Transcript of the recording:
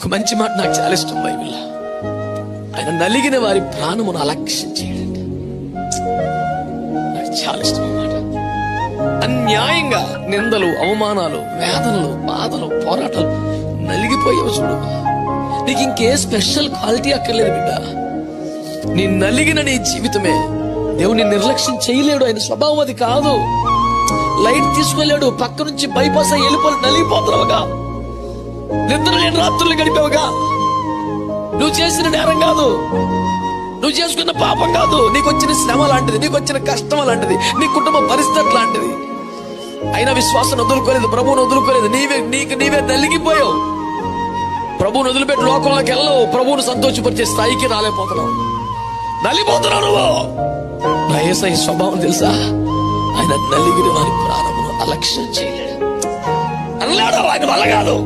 ఒక మంచి మాట నాకు చాలా ఇష్టం బైబిల్లో. ఆయన నలిగిన వారి ప్రాణమును అలక్ష్యం చేయడండి. నాకు చాలా ఇష్టం అన్నమాట. అన్యాయంగా నిందలు, అవమానాలు, వేదనలు, బాధలు, పోరాటాలు నలిగిపోయావు చూడు. నీకు ఇంకే స్పెషల్ క్వాలిటీ అక్కర్లేదు బిడ్డ. నీ నలిగిన నీ జీవితమే దేవుని నిర్లక్ష్యం చేయలేడు. ఆయన స్వభావం అది కాదు. లైట్ తీసుకెళ్ళాడు, పక్క నుంచి బైపాస్ అయ్యి వెళ్ళిపోయి నలిగిపోతున్నావుగా. నిద్ర లేని రాత్రులు గడిపావుగా. నువ్వు చేసిన నేరం కాదు, నువ్వు చేసుకున్న పాపం కాదు, నీకు వచ్చిన శ్రమ లాంటిది, నీకు వచ్చిన కష్టం లాంటిది, నీ కుటుంబ పరిస్థితి లాంటిది. అయినా విశ్వాసం వదులుకోలేదు, ప్రభువును వదులుకోలేదు. నీవే నలిగిపోయావు. ప్రభువును వదిలిపెట్టి లోకంలోకి వెళ్ళవు. ప్రభువును సంతోషపరిచే స్థాయికి రాలేకపోతున్నావు. నలిగిపోతున్నావు నువ్వు. నా యేసయ్య స్వభావం తెలుసా? ఆయన నలిగిన వారి ప్రాణమును అలక్ష్యం చేయలేడు అన్నాడు. ఆయన వల్ల కాదు.